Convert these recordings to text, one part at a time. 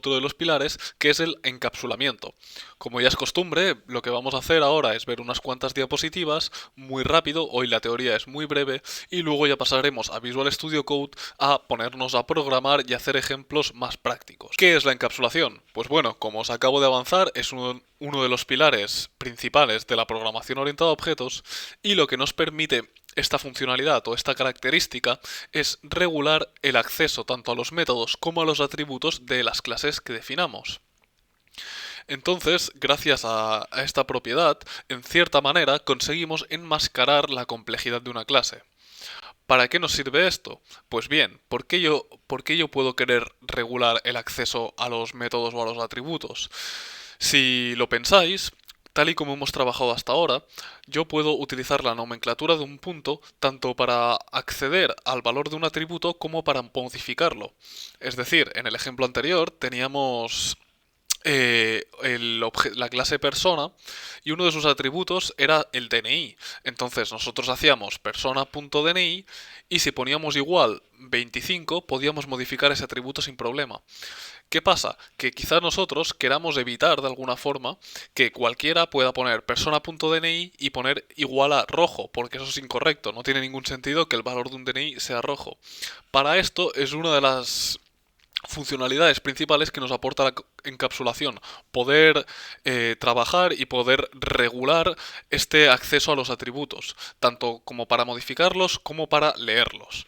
otro de los pilares, que es el encapsulamiento. Como ya es costumbre, lo que vamos a hacer ahora es ver unas cuantas diapositivas muy rápido, hoy la teoría es muy breve, y luego ya pasaremos a Visual Studio Code a ponernos a programar y hacer ejemplos más prácticos. ¿Qué es la encapsulación? Pues bueno, como os acabo de avanzar, es uno de los pilares principales de la programación orientada a objetos, y lo que nos permite esta funcionalidad o esta característica es regular el acceso tanto a los métodos como a los atributos de las clases que definamos. Entonces, gracias a esta propiedad, en cierta manera conseguimos enmascarar la complejidad de una clase. ¿Para qué nos sirve esto? Pues bien, ¿por qué yo puedo querer regular el acceso a los métodos o a los atributos? Si lo pensáis, tal y como hemos trabajado hasta ahora, yo puedo utilizar la nomenclatura de un punto tanto para acceder al valor de un atributo como para modificarlo. Es decir, en el ejemplo anterior teníamos la clase persona y uno de sus atributos era el DNI. Entonces nosotros hacíamos persona.dni y si poníamos igual 25 podíamos modificar ese atributo sin problema. ¿Qué pasa? Que quizás nosotros queramos evitar de alguna forma que cualquiera pueda poner persona.dni y poner igual a rojo, porque eso es incorrecto, no tiene ningún sentido que el valor de un DNI sea rojo. Para esto es una de las funcionalidades principales que nos aporta la encapsulación, poder trabajar y poder regular este acceso a los atributos, tanto como para modificarlos como para leerlos.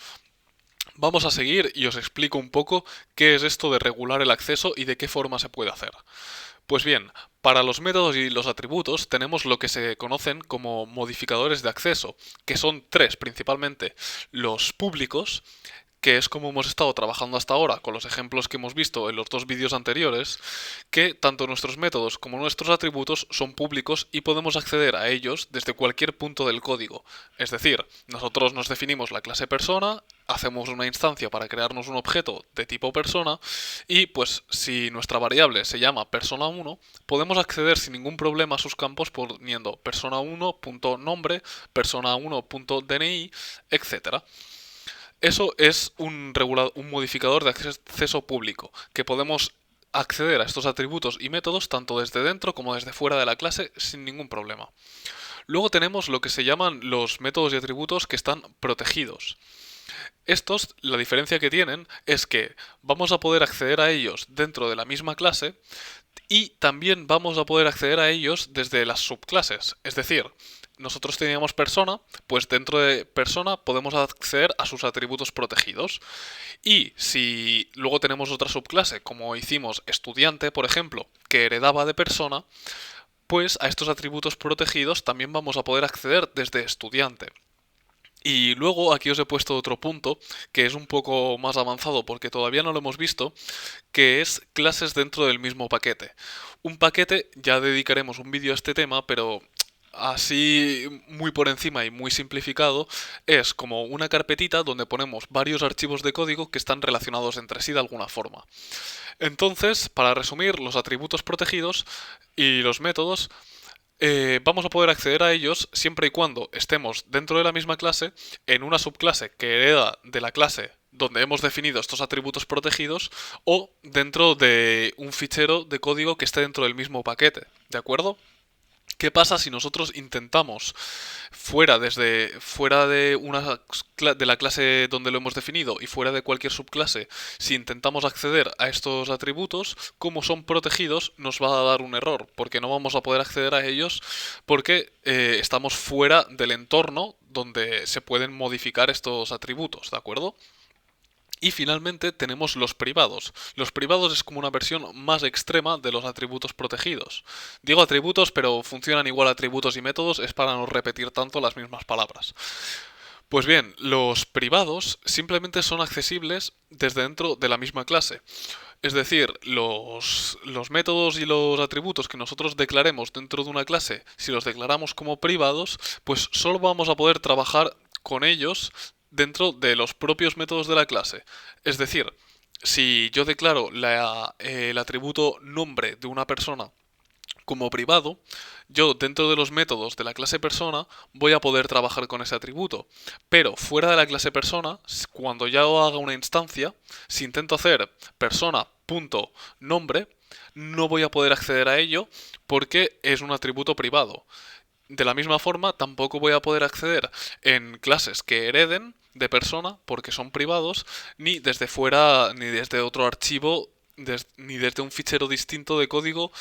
Vamos a seguir y os explico un poco qué es esto de regular el acceso y de qué forma se puede hacer. Pues bien, para los métodos y los atributos tenemos lo que se conocen como modificadores de acceso, que son tres principalmente: los públicos, que es como hemos estado trabajando hasta ahora con los ejemplos que hemos visto en los dos vídeos anteriores, que tanto nuestros métodos como nuestros atributos son públicos y podemos acceder a ellos desde cualquier punto del código. Es decir, nosotros nos definimos la clase persona, hacemos una instancia para crearnos un objeto de tipo persona y pues si nuestra variable se llama persona1, podemos acceder sin ningún problema a sus campos poniendo persona1.nombre, persona1.dni, etc. Eso es un modificador de acceso público, que podemos acceder a estos atributos y métodos tanto desde dentro como desde fuera de la clase sin ningún problema. Luego tenemos lo que se llaman los métodos y atributos que están protegidos. Estos, la diferencia que tienen es que vamos a poder acceder a ellos dentro de la misma clase y también vamos a poder acceder a ellos desde las subclases. Es decir, nosotros teníamos persona, pues dentro de persona podemos acceder a sus atributos protegidos. Y si luego tenemos otra subclase, como hicimos estudiante, por ejemplo, que heredaba de persona, pues a estos atributos protegidos también vamos a poder acceder desde estudiante. Y luego aquí os he puesto otro punto que es un poco más avanzado porque todavía no lo hemos visto, que es clases dentro del mismo paquete. Un paquete, ya dedicaremos un vídeo a este tema, pero así muy por encima y muy simplificado, es como una carpetita donde ponemos varios archivos de código que están relacionados entre sí de alguna forma. Entonces, para resumir, los atributos protegidos y los métodos vamos a poder acceder a ellos siempre y cuando estemos dentro de la misma clase, en una subclase que hereda de la clase donde hemos definido estos atributos protegidos, o dentro de un fichero de código que esté dentro del mismo paquete, ¿de acuerdo? ¿Qué pasa si nosotros intentamos fuera de la clase donde lo hemos definido y fuera de cualquier subclase, si intentamos acceder a estos atributos, como son protegidos, nos va a dar un error, porque no vamos a poder acceder a ellos porque estamos fuera del entorno donde se pueden modificar estos atributos, ¿de acuerdo? Y finalmente tenemos los privados. Los privados es como una versión más extrema de los atributos protegidos. Digo atributos, pero funcionan igual atributos y métodos, es para no repetir tanto las mismas palabras. Pues bien, los privados simplemente son accesibles desde dentro de la misma clase. Es decir, los métodos y los atributos que nosotros declaremos dentro de una clase, si los declaramos como privados, pues solo vamos a poder trabajar con ellos dentro de los propios métodos de la clase. Es decir, si yo declaro el atributo nombre de una persona como privado, yo dentro de los métodos de la clase persona voy a poder trabajar con ese atributo. Pero fuera de la clase persona, cuando ya haga una instancia, si intento hacer persona punto nombre, no voy a poder acceder a ello porque es un atributo privado. De la misma forma, tampoco voy a poder acceder en clases que hereden de persona, porque son privados, ni desde fuera, ni desde otro archivo, ni desde un fichero distinto de código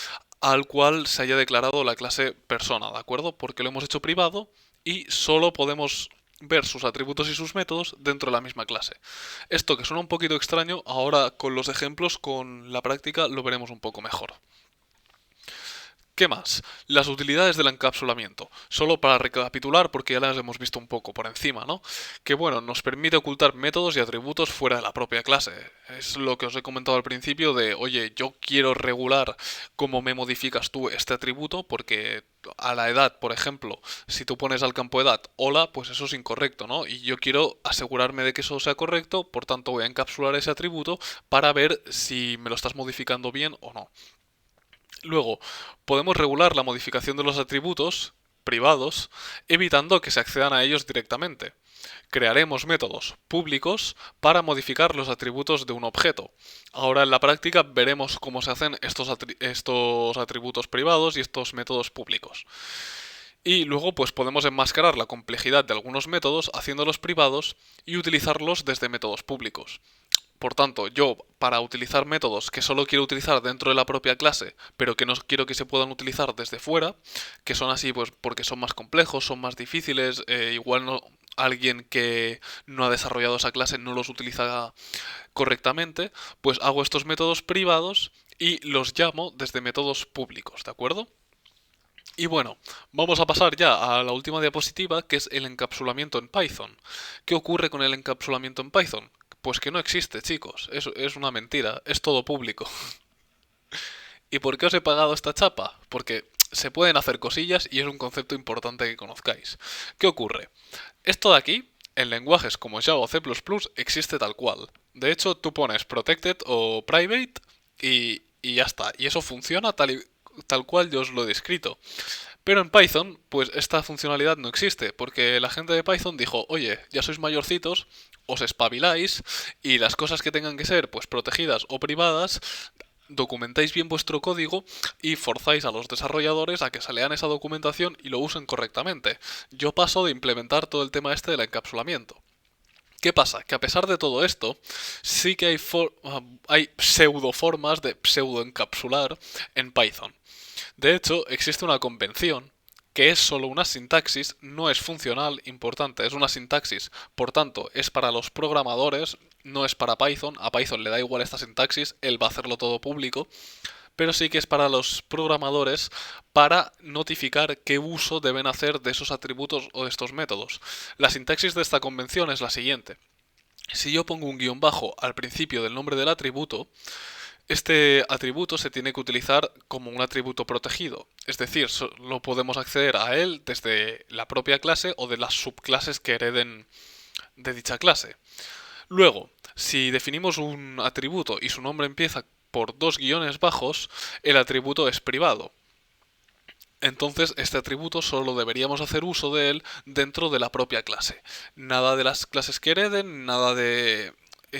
al cual se haya declarado la clase persona, ¿de acuerdo? Porque lo hemos hecho privado y solo podemos ver sus atributos y sus métodos dentro de la misma clase. Esto que suena un poquito extraño, ahora con los ejemplos, con la práctica, lo veremos un poco mejor. ¿Qué más? Las utilidades del encapsulamiento. Solo para recapitular, porque ya las hemos visto un poco por encima, ¿no? Que bueno, nos permite ocultar métodos y atributos fuera de la propia clase. Es lo que os he comentado al principio de, oye, yo quiero regular cómo me modificas tú este atributo, porque a la edad, por ejemplo, si tú pones al campo edad hola, pues eso es incorrecto, ¿no? Y yo quiero asegurarme de que eso sea correcto, por tanto voy a encapsular ese atributo para ver si me lo estás modificando bien o no. Luego, podemos regular la modificación de los atributos privados, evitando que se accedan a ellos directamente. Crearemos métodos públicos para modificar los atributos de un objeto. Ahora en la práctica veremos cómo se hacen estos atributos privados y estos métodos públicos. Y luego pues podemos enmascarar la complejidad de algunos métodos haciéndolos privados y utilizarlos desde métodos públicos. Por tanto, yo, para utilizar métodos que solo quiero utilizar dentro de la propia clase, pero que no quiero que se puedan utilizar desde fuera, que son así pues porque son más complejos, son más difíciles, igual no, alguien que no ha desarrollado esa clase no los utiliza correctamente, pues hago estos métodos privados y los llamo desde métodos públicos, ¿de acuerdo? Y bueno, vamos a pasar ya a la última diapositiva, que es el encapsulamiento en Python. ¿Qué ocurre con el encapsulamiento en Python? Pues que no existe, chicos. Es una mentira. Es todo público. ¿Y por qué os he pagado esta chapa? Porque se pueden hacer cosillas y es un concepto importante que conozcáis. ¿Qué ocurre? Esto de aquí, en lenguajes como Java o C++, existe tal cual. De hecho, tú pones protected o private y ya está. Y eso funciona tal cual yo os lo he descrito. Pero en Python, pues esta funcionalidad no existe, porque la gente de Python dijo, oye, ya sois mayorcitos, os espabiláis y las cosas que tengan que ser pues protegidas o privadas, documentáis bien vuestro código y forzáis a los desarrolladores a que se lean esa documentación y lo usen correctamente. Yo paso de implementar todo el tema este del encapsulamiento. ¿Qué pasa? Que a pesar de todo esto, sí que hay pseudo formas de pseudo encapsular en Python. De hecho, existe una convención que es solo una sintaxis, no es funcional, importante, es una sintaxis, por tanto, es para los programadores, no es para Python, a Python le da igual esta sintaxis, él va a hacerlo todo público, pero sí que es para los programadores para notificar qué uso deben hacer de esos atributos o de estos métodos. La sintaxis de esta convención es la siguiente. Si yo pongo un guión bajo al principio del nombre del atributo, este atributo se tiene que utilizar como un atributo protegido, es decir, solo podemos acceder a él desde la propia clase o de las subclases que hereden de dicha clase. Luego, si definimos un atributo y su nombre empieza por dos guiones bajos, el atributo es privado. Entonces, este atributo solo deberíamos hacer uso de él dentro de la propia clase. Nada de las clases que hereden, nada de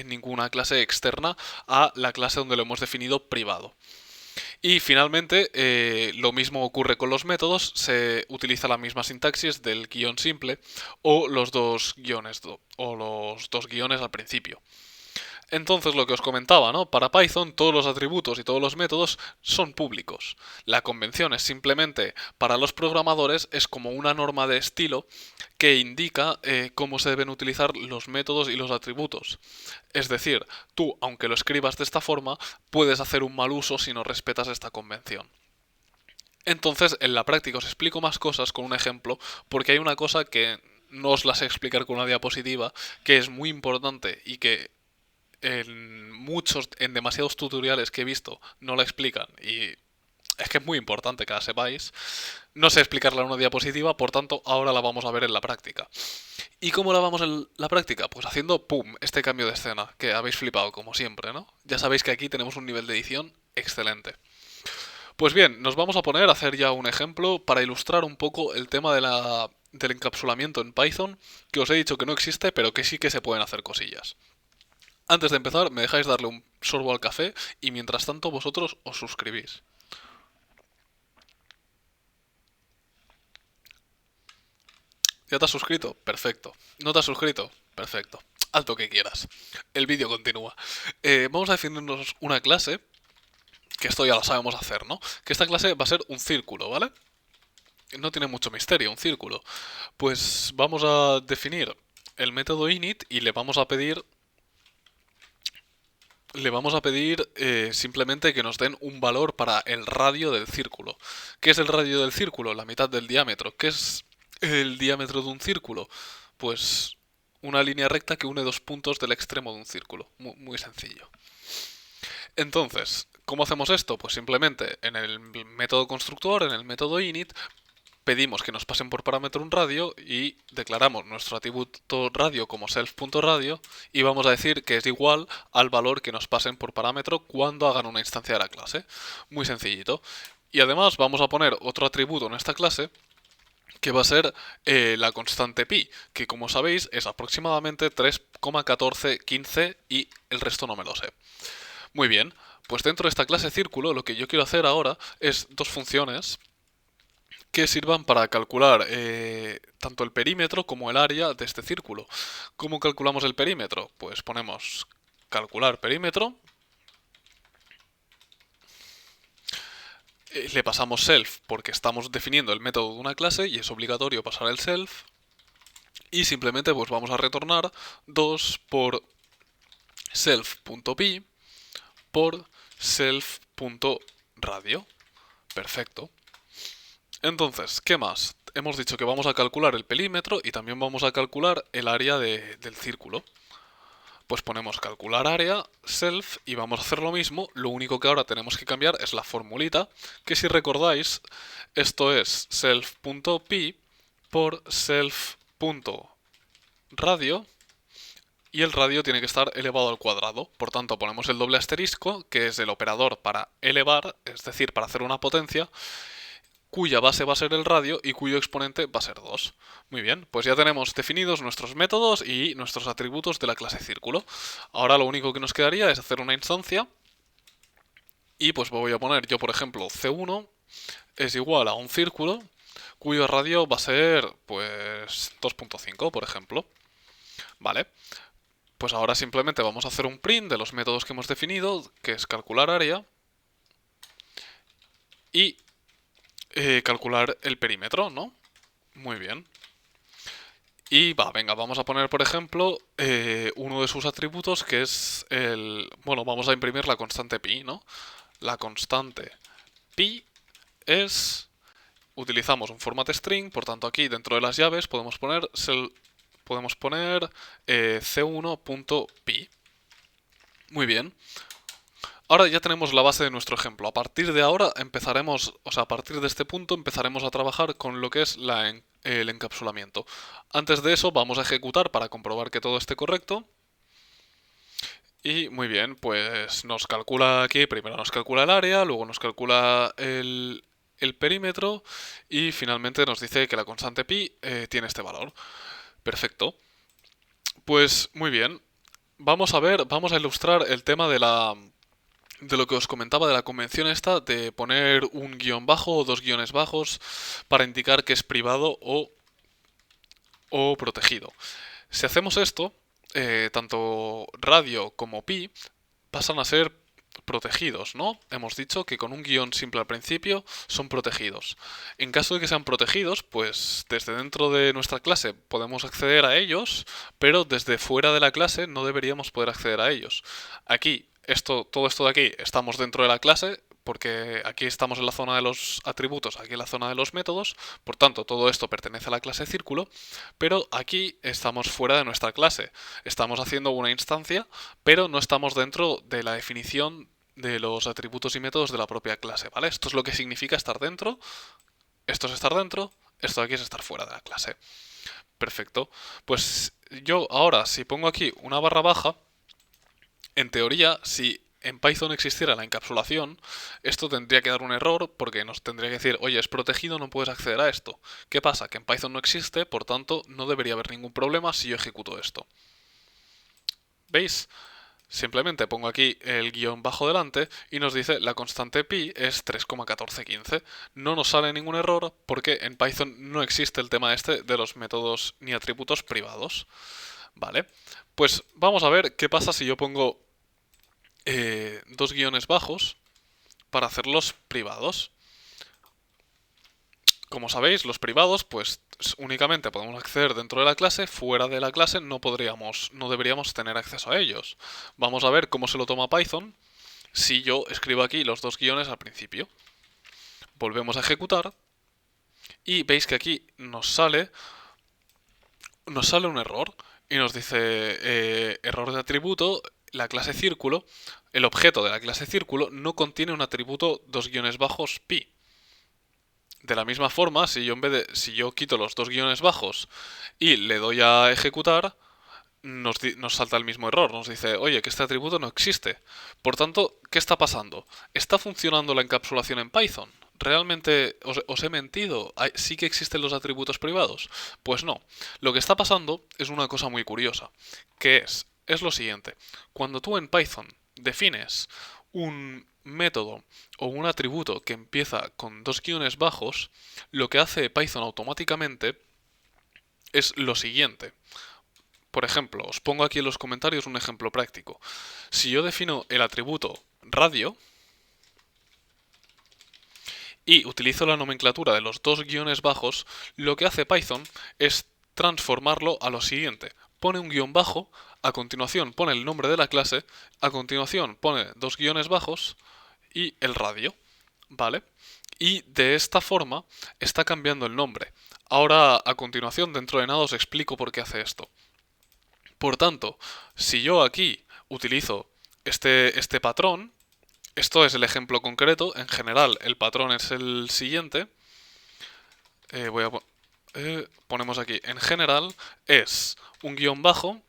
ninguna clase externa a la clase donde lo hemos definido privado. Y finalmente, lo mismo ocurre con los métodos, se utiliza la misma sintaxis del guión simple o los dos guiones al principio. Entonces lo que os comentaba, ¿no? Para Python todos los atributos y todos los métodos son públicos. La convención es simplemente, para los programadores, es como una norma de estilo que indica cómo se deben utilizar los métodos y los atributos. Es decir, tú, aunque lo escribas de esta forma, puedes hacer un mal uso si no respetas esta convención. Entonces, en la práctica os explico más cosas con un ejemplo, porque hay una cosa que no os la sé explicar con una diapositiva, que es muy importante y que en demasiados tutoriales que he visto no la explican y es que es muy importante que la sepáis. No sé explicarla en una diapositiva, por tanto ahora la vamos a ver en la práctica. ¿Y cómo la vamos en la práctica? Pues haciendo ¡pum! Este cambio de escena, que habéis flipado como siempre, ¿no? Ya sabéis que aquí tenemos un nivel de edición excelente. Pues bien, nos vamos a poner a hacer ya un ejemplo para ilustrar un poco el tema del encapsulamiento en Python, que os he dicho que no existe, pero que sí que se pueden hacer cosillas. Antes de empezar, me dejáis darle sorbo al café y mientras tanto vosotros os suscribís. ¿Ya te has suscrito? Perfecto. ¿No te has suscrito? Perfecto. Haz lo que quieras. El vídeo continúa. Vamos a definirnos una clase, que esto ya lo sabemos hacer, ¿no? Que esta clase va a ser un círculo, ¿vale? No tiene mucho misterio, un círculo. Pues vamos a definir el método init y le vamos a pedir simplemente que nos den un valor para el radio del círculo. ¿Qué es el radio del círculo? La mitad del diámetro. ¿Qué es el diámetro de un círculo? Pues una línea recta que une dos puntos del extremo de un círculo. Muy, muy sencillo. Entonces, ¿cómo hacemos esto? Pues simplemente en el método constructor, en el método init, pedimos que nos pasen por parámetro un radio y declaramos nuestro atributo radio como self.radio y vamos a decir que es igual al valor que nos pasen por parámetro cuando hagan una instancia de la clase. Muy sencillito. Y además vamos a poner otro atributo en esta clase que va a ser la constante pi, que como sabéis es aproximadamente 3,1415 y el resto no me lo sé. Muy bien, pues dentro de esta clase círculo lo que yo quiero hacer ahora es dos funciones que sirvan para calcular tanto el perímetro como el área de este círculo. ¿Cómo calculamos el perímetro? Pues ponemos calcular perímetro, le pasamos self porque estamos definiendo el método de una clase y es obligatorio pasar el self, y simplemente pues vamos a retornar 2 por self.pi por self.radio. Perfecto. Entonces, ¿qué más? Hemos dicho que vamos a calcular el perímetro y también vamos a calcular el área del círculo. Pues ponemos calcular área, self, y vamos a hacer lo mismo. Lo único que ahora tenemos que cambiar es la formulita, que si recordáis, esto es self.pi por self.radio, y el radio tiene que estar elevado al cuadrado. Por tanto, ponemos el doble asterisco, que es el operador para elevar, es decir, para hacer una potencia, cuya base va a ser el radio y cuyo exponente va a ser 2. Muy bien, pues ya tenemos definidos nuestros métodos y nuestros atributos de la clase círculo. Ahora lo único que nos quedaría es hacer una instancia y pues voy a poner yo, por ejemplo, C1 es igual a un círculo cuyo radio va a ser pues 2.5, por ejemplo. Vale, pues ahora simplemente vamos a hacer un print de los métodos que hemos definido, que es calcular área y calcular el perímetro, ¿no? Muy bien. Y venga, vamos a poner, por ejemplo, uno de sus atributos que es el... Bueno, vamos a imprimir la constante pi, ¿no? La constante pi es... Utilizamos un format string, por tanto aquí dentro de las llaves podemos poner c1.pi. Muy bien. Ahora ya tenemos la base de nuestro ejemplo. A partir de ahora empezaremos, o sea, a partir de este punto empezaremos a trabajar con lo que es el encapsulamiento. Antes de eso vamos a ejecutar para comprobar que todo esté correcto. Y muy bien, pues nos calcula aquí, primero nos calcula el área, luego nos calcula el perímetro y finalmente nos dice que la constante pi tiene este valor. Perfecto. Pues muy bien. Vamos a ilustrar el tema de lo que os comentaba de la convención esta de poner un guión bajo o dos guiones bajos para indicar que es privado o protegido. Si hacemos esto, tanto radio como pi pasan a ser protegidos, ¿no? Hemos dicho que con un guión simple al principio son protegidos. En caso de que sean protegidos, pues desde dentro de nuestra clase podemos acceder a ellos, pero desde fuera de la clase no deberíamos poder acceder a ellos. Aquí, todo esto de aquí, estamos dentro de la clase, porque aquí estamos en la zona de los atributos, aquí en la zona de los métodos, por tanto todo esto pertenece a la clase círculo, pero aquí estamos fuera de nuestra clase. Estamos haciendo una instancia, pero no estamos dentro de la definición de los atributos y métodos de la propia clase, ¿vale? Esto es lo que significa estar dentro, esto es estar dentro, esto de aquí es estar fuera de la clase. Perfecto. Pues yo ahora, si pongo aquí una barra baja, en teoría, si en Python existiera la encapsulación, esto tendría que dar un error porque nos tendría que decir, oye, es protegido, no puedes acceder a esto. ¿Qué pasa? Que en Python no existe, por tanto, no debería haber ningún problema si yo ejecuto esto. ¿Veis? Simplemente pongo aquí el guión bajo delante y nos dice la constante pi es 3,1415. No nos sale ningún error porque en Python no existe el tema este de los métodos ni atributos privados. Vale, pues vamos a ver qué pasa si yo pongo dos guiones bajos para hacerlos privados. Como sabéis, los privados, pues únicamente podemos acceder dentro de la clase, fuera de la clase no deberíamos tener acceso a ellos. Vamos a ver cómo se lo toma Python si yo escribo aquí los dos guiones al principio. Volvemos a ejecutar y veis que aquí nos sale un error y nos dice error de atributo, la clase círculo, el objeto de la clase círculo no contiene un atributo dos guiones bajos pi. De la misma forma, si yo quito los dos guiones bajos y le doy a ejecutar, nos salta el mismo error. Nos dice, oye, que este atributo no existe. Por tanto, ¿qué está pasando? ¿Está funcionando la encapsulación en Python? ¿Realmente os he mentido? ¿Sí que existen los atributos privados? Pues no. Lo que está pasando es una cosa muy curiosa, que es lo siguiente. Cuando tú en Python defines un método o un atributo que empieza con dos guiones bajos, lo que hace Python automáticamente es lo siguiente. Por ejemplo, os pongo aquí en los comentarios un ejemplo práctico. Si yo defino el atributo radio y utilizo la nomenclatura de los dos guiones bajos, lo que hace Python es transformarlo a lo siguiente. Pone un guión bajo, a continuación pone el nombre de la clase, a continuación pone dos guiones bajos y el radio, ¿vale? Y de esta forma está cambiando el nombre. Ahora, a continuación, dentro de nada os explico por qué hace esto. Por tanto, si yo aquí utilizo este patrón, esto es el ejemplo concreto, en general el patrón es el siguiente, ponemos aquí, en general es un guión bajo,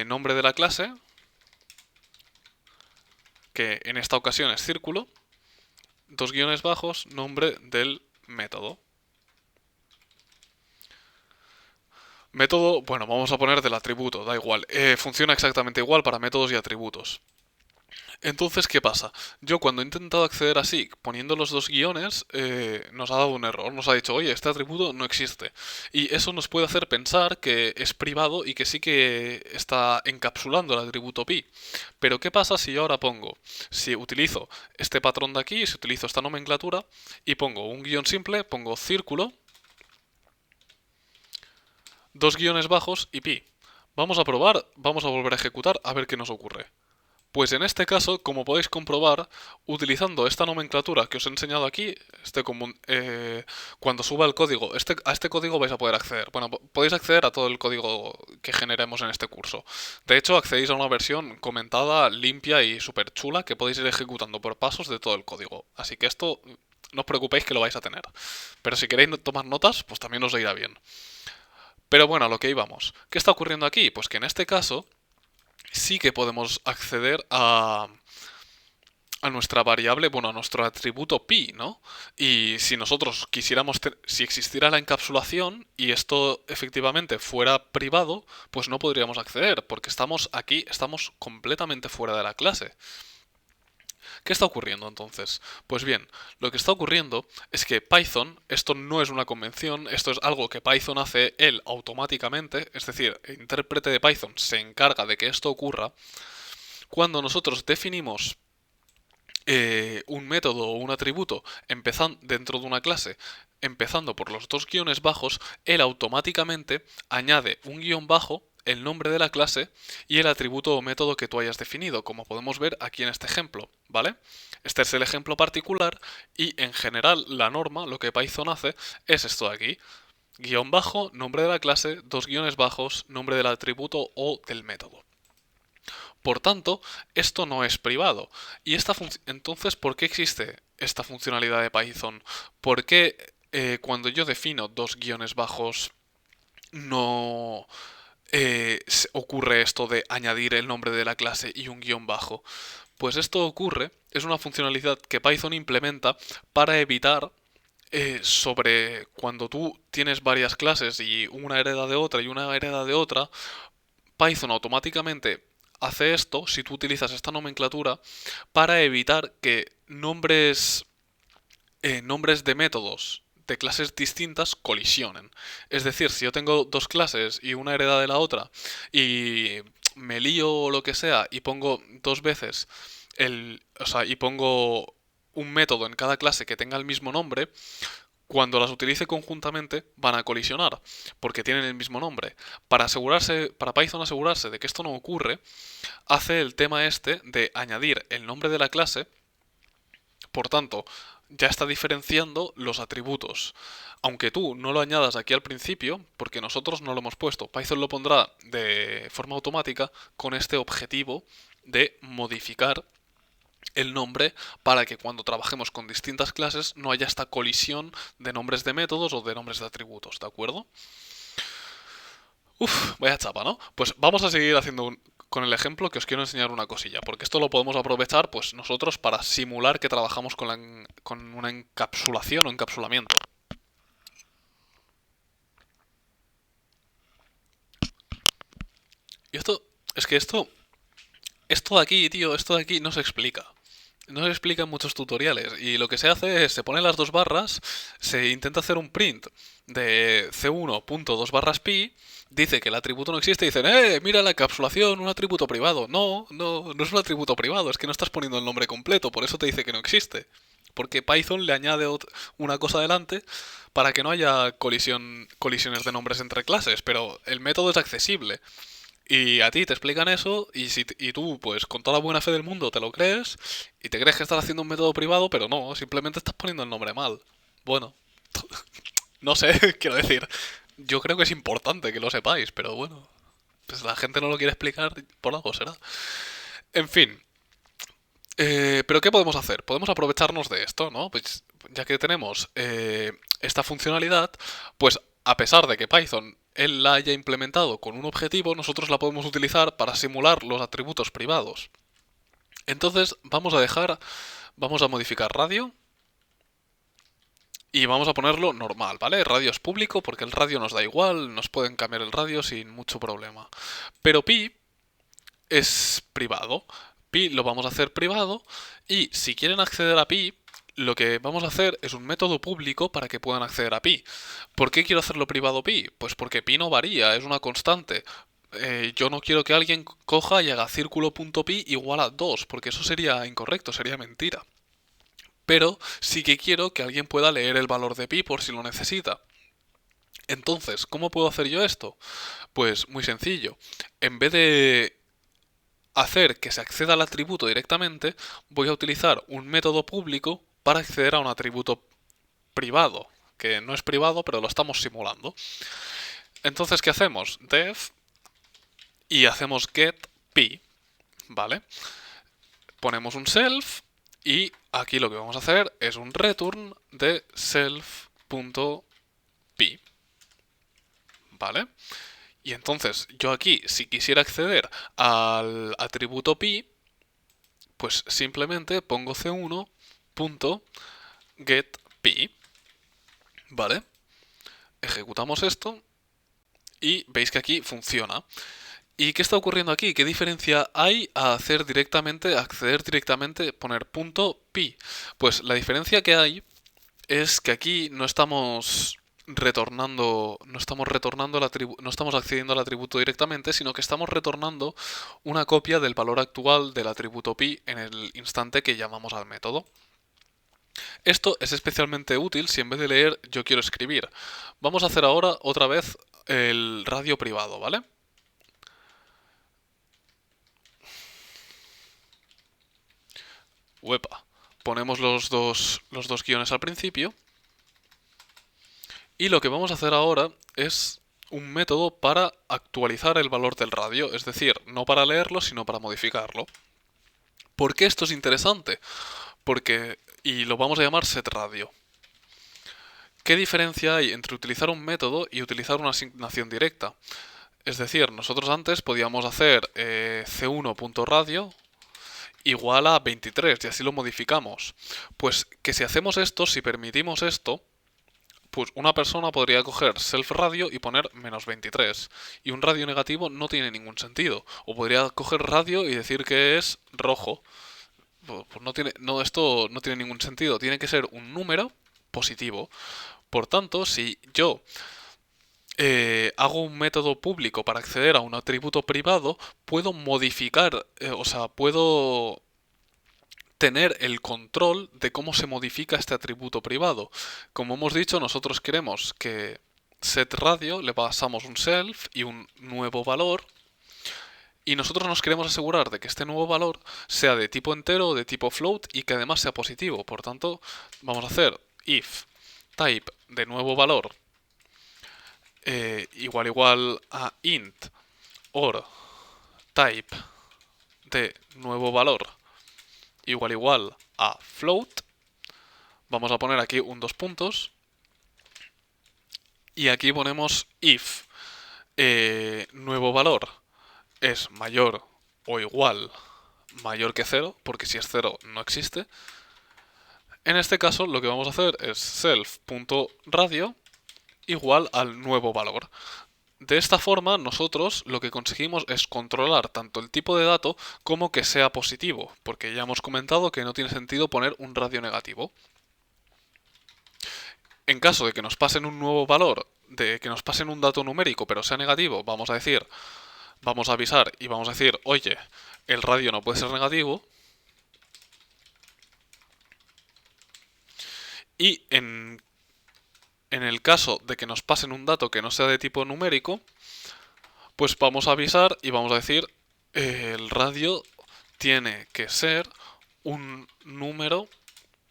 nombre de la clase, que en esta ocasión es círculo, dos guiones bajos, nombre del método. Método, bueno, vamos a poner del atributo, da igual. Funciona exactamente igual para métodos y atributos. Entonces, ¿qué pasa? Yo cuando he intentado acceder así, poniendo los dos guiones, nos ha dado un error. Nos ha dicho, oye, este atributo no existe. Y eso nos puede hacer pensar que es privado y que sí que está encapsulando el atributo pi. Pero ¿qué pasa si yo ahora si utilizo este patrón de aquí, si utilizo esta nomenclatura, y pongo un guión simple, pongo círculo, dos guiones bajos y pi? Vamos a probar, vamos a volver a ejecutar a ver qué nos ocurre. Pues en este caso, como podéis comprobar, utilizando esta nomenclatura que os he enseñado aquí, cuando suba el código, a este código vais a poder acceder. Bueno, podéis acceder a todo el código que generemos en este curso. De hecho, accedéis a una versión comentada, limpia y súper chula que podéis ir ejecutando por pasos de todo el código. Así que esto, no os preocupéis que lo vais a tener. Pero si queréis tomar notas, pues también os irá bien. Pero bueno, a lo que íbamos. ¿Qué está ocurriendo aquí? Pues que en este caso sí que podemos acceder a nuestra variable, bueno, a nuestro atributo pi, ¿no? Y si nosotros quisiéramos, si existiera la encapsulación y esto efectivamente fuera privado, pues no podríamos acceder, porque estamos aquí, estamos completamente fuera de la clase. ¿Qué está ocurriendo entonces? Pues bien, lo que está ocurriendo es que Python, esto no es una convención, esto es algo que Python hace él automáticamente, es decir, el intérprete de Python se encarga de que esto ocurra. Cuando nosotros definimos un método o un atributo empezando dentro de una clase, empezando por los dos guiones bajos, él automáticamente añade un guión bajo, el nombre de la clase y el atributo o método que tú hayas definido, como podemos ver aquí en este ejemplo, ¿vale? Este es el ejemplo particular y en general la norma, lo que Python hace, es esto de aquí. Guión bajo, nombre de la clase, dos guiones bajos, nombre del atributo o del método. Por tanto, esto no es privado. Y entonces, ¿por qué existe esta funcionalidad de Python? ¿Por qué cuando yo defino dos guiones bajos no ocurre esto de añadir el nombre de la clase y un guión bajo? Pues esto ocurre, es una funcionalidad que Python implementa para evitar sobre cuando tú tienes varias clases y una hereda de otra y una hereda de otra, Python automáticamente hace esto si tú utilizas esta nomenclatura para evitar que nombres de métodos de clases distintas colisionen. Es decir, si yo tengo dos clases y una hereda de la otra y me lío o lo que sea y pongo dos veces y pongo un método en cada clase que tenga el mismo nombre, cuando las utilice conjuntamente van a colisionar, porque tienen el mismo nombre. Para Python asegurarse de que esto no ocurre, hace el tema este de añadir el nombre de la clase. Por tanto, ya está diferenciando los atributos. Aunque tú no lo añadas aquí al principio, porque nosotros no lo hemos puesto, Python lo pondrá de forma automática con este objetivo de modificar el nombre para que cuando trabajemos con distintas clases no haya esta colisión de nombres de métodos o de nombres de atributos, ¿de acuerdo? Uf, vaya chapa, ¿no? Pues vamos a seguir con el ejemplo que os quiero enseñar una cosilla, porque esto lo podemos aprovechar pues nosotros para simular que trabajamos con una encapsulación o encapsulamiento. Y esto de aquí, tío, esto de aquí no se explica. No se explica en muchos tutoriales. Y lo que se hace es, se ponen las dos barras, se intenta hacer un print de c1.2 barras pi, dice que el atributo no existe y dicen, mira la encapsulación, un atributo privado. No es un atributo privado, es que no estás poniendo el nombre completo, por eso te dice que no existe. Porque Python le añade una cosa adelante para que no haya colisiones de nombres entre clases, pero el método es accesible. Y a ti te explican eso y tú, pues con toda la buena fe del mundo, te lo crees y te crees que estás haciendo un método privado, pero no, simplemente estás poniendo el nombre mal. Bueno, no sé, quiero decir, yo creo que es importante que lo sepáis, pero bueno, pues la gente no lo quiere explicar, por algo será. En fin, pero ¿qué podemos hacer? Podemos aprovecharnos de esto, ¿no? Pues ya que tenemos esta funcionalidad, pues a pesar de que Python él la haya implementado con un objetivo, nosotros la podemos utilizar para simular los atributos privados. Entonces vamos a modificar radio y vamos a ponerlo normal, ¿vale? Radio es público porque el radio nos da igual, nos pueden cambiar el radio sin mucho problema. Pero pi es privado. Pi lo vamos a hacer privado y si quieren acceder a pi, lo que vamos a hacer es un método público para que puedan acceder a pi. ¿Por qué quiero hacerlo privado pi? Pues porque pi no varía, es una constante. Yo no quiero que alguien coja y haga círculo.pi igual a 2, porque eso sería incorrecto, sería mentira. Pero sí que quiero que alguien pueda leer el valor de pi por si lo necesita. Entonces, ¿cómo puedo hacer yo esto? Pues muy sencillo. En vez de hacer que se acceda al atributo directamente, voy a utilizar un método público para acceder a un atributo privado, que no es privado, pero lo estamos simulando. Entonces, ¿qué hacemos? Def y hacemos get pi, ¿vale? Ponemos un self y aquí lo que vamos a hacer es un return de self.pi, ¿vale? Y entonces yo aquí, si quisiera acceder al atributo pi, pues simplemente pongo c1.getPi, ¿vale? Ejecutamos esto y veis que aquí funciona. ¿Y qué está ocurriendo aquí? ¿Qué diferencia hay a acceder directamente, poner punto pi? Pues la diferencia que hay es que aquí no estamos retornando no estamos accediendo al atributo directamente, sino que estamos retornando una copia del valor actual del atributo pi en el instante que llamamos al método. Esto es especialmente útil si en vez de leer yo quiero escribir. Vamos a hacer ahora otra vez el radio privado, ¿vale? Uepa. Ponemos los dos guiones al principio. Y lo que vamos a hacer ahora es un método para actualizar el valor del radio, es decir, no para leerlo, sino para modificarlo. ¿Por qué esto es interesante? Y lo vamos a llamar setRadio. ¿Qué diferencia hay entre utilizar un método y utilizar una asignación directa? Es decir, nosotros antes podíamos hacer c1.radio igual a 23 y así lo modificamos. Pues que si hacemos esto, si permitimos esto, Pues una persona podría coger self-radio y poner -23. Y un radio negativo no tiene ningún sentido. O podría coger radio y decir que es rojo. Pues no tiene, no, esto no tiene ningún sentido. Tiene que ser un número positivo. Por tanto, si yo hago un método público para acceder a un atributo privado, puedo modificar, o sea, puedo tener el control de cómo se modifica este atributo privado. Como hemos dicho, nosotros queremos que setRadio le pasamos un self y un nuevo valor, y nosotros nos queremos asegurar de que este nuevo valor sea de tipo entero o de tipo float y que además sea positivo. Por tanto, vamos a hacer if type de nuevo valor igual a int or type de nuevo valor igual a float. Vamos a poner aquí un dos puntos y aquí ponemos if nuevo valor es mayor o igual mayor que 0, porque si es 0 no existe. En este caso lo que vamos a hacer es self.radio igual al nuevo valor. De esta forma nosotros lo que conseguimos es controlar tanto el tipo de dato como que sea positivo, porque ya hemos comentado que no tiene sentido poner un radio negativo. En caso de que nos pasen un nuevo valor, de que nos pasen un dato numérico pero sea negativo, vamos a avisar y vamos a decir, oye, el radio no puede ser negativo. Y en el caso de que nos pasen un dato que no sea de tipo numérico, pues vamos a avisar y vamos a decir, el radio tiene que ser un número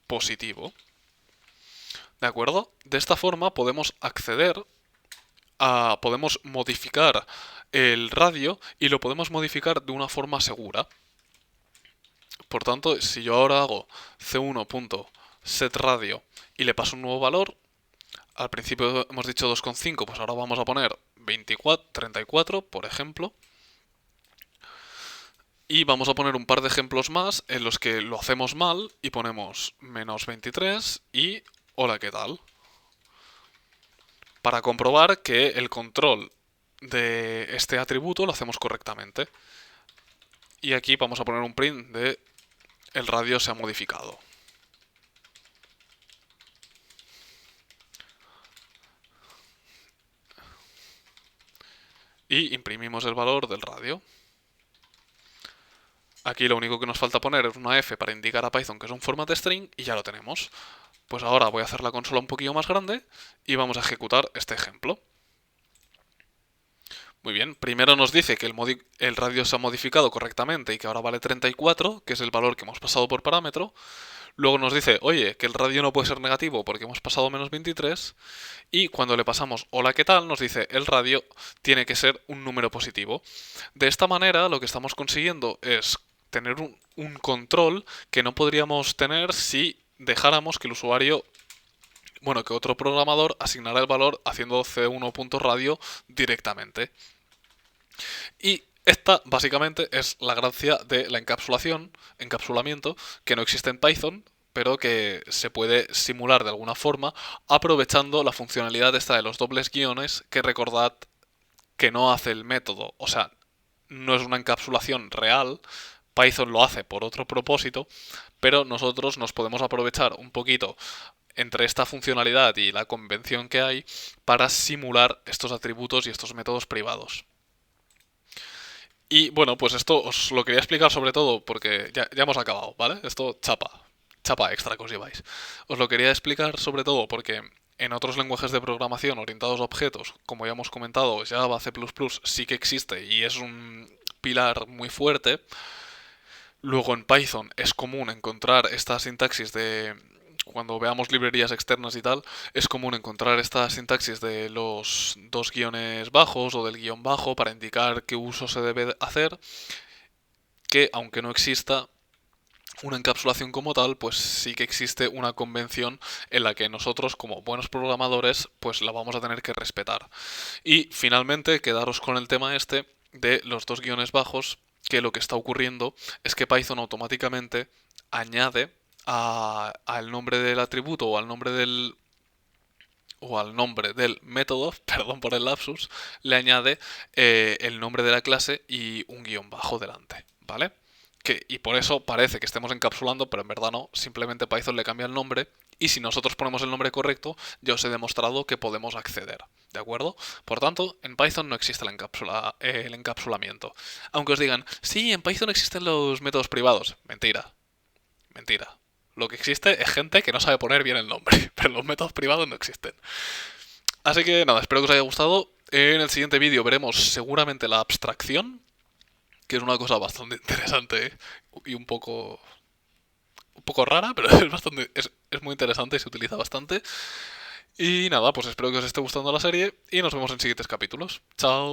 positivo. ¿De acuerdo? De esta forma podemos podemos modificar el radio y lo podemos modificar de una forma segura. Por tanto, si yo ahora hago c1.setRadio y le paso un nuevo valor, al principio hemos dicho 2,5, pues ahora vamos a poner 34, por ejemplo. Y vamos a poner un par de ejemplos más en los que lo hacemos mal y ponemos -23 y hola, ¿qué tal? Para comprobar que el control de este atributo lo hacemos correctamente. Y aquí vamos a poner un print de el radio se ha modificado. Y imprimimos el valor del radio. Aquí lo único que nos falta poner es una F para indicar a Python que es un format string y ya lo tenemos. Pues ahora voy a hacer la consola un poquillo más grande y vamos a ejecutar este ejemplo. Muy bien, primero nos dice que el radio se ha modificado correctamente y que ahora vale 34, que es el valor que hemos pasado por parámetro. Luego nos dice, oye, que el radio no puede ser negativo porque hemos pasado -23. Y cuando le pasamos hola, ¿qué tal? Nos dice, el radio tiene que ser un número positivo. De esta manera lo que estamos consiguiendo es tener un control que no podríamos tener si dejáramos que el usuario, bueno, que otro programador asignara el valor haciendo c1.radio directamente. Y esta básicamente es la gracia de la encapsulamiento, que no existe en Python, pero que se puede simular de alguna forma aprovechando la funcionalidad esta de los dobles guiones, que recordad que no hace el método, o sea, no es una encapsulación real. Python lo hace por otro propósito, pero nosotros nos podemos aprovechar un poquito entre esta funcionalidad y la convención que hay para simular estos atributos y estos métodos privados. Y bueno, pues esto os lo quería explicar sobre todo porque ya hemos acabado, ¿vale? Esto chapa extra que os lleváis. Os lo quería explicar sobre todo porque en otros lenguajes de programación orientados a objetos, como ya hemos comentado, Java, C++, sí que existe y es un pilar muy fuerte. Luego en Python es común encontrar esta sintaxis de... Cuando veamos librerías externas y tal, es común encontrar esta sintaxis de los dos guiones bajos o del guión bajo para indicar qué uso se debe hacer, que aunque no exista una encapsulación como tal, pues sí que existe una convención en la que nosotros, como buenos programadores, pues la vamos a tener que respetar. Y finalmente, quedaros con el tema este de los dos guiones bajos, que lo que está ocurriendo es que Python automáticamente añade al nombre del atributo o al nombre o al nombre del método, perdón por el lapsus, le añade el nombre de la clase y un guión bajo delante, ¿vale? Y por eso parece que estemos encapsulando, pero en verdad no, simplemente Python le cambia el nombre y si nosotros ponemos el nombre correcto, ya os he demostrado que podemos acceder, ¿de acuerdo? Por tanto, en Python no existe el encapsulamiento. Aunque os digan, sí, en Python existen los métodos privados. Mentira, mentira. Lo que existe es gente que no sabe poner bien el nombre, pero los métodos privados no existen. Así que nada, espero que os haya gustado. En el siguiente vídeo veremos seguramente la abstracción, que es una cosa bastante interesante, ¿eh? Y un poco rara, pero es muy interesante y se utiliza bastante. Y nada, pues espero que os esté gustando la serie y nos vemos en siguientes capítulos. Chao.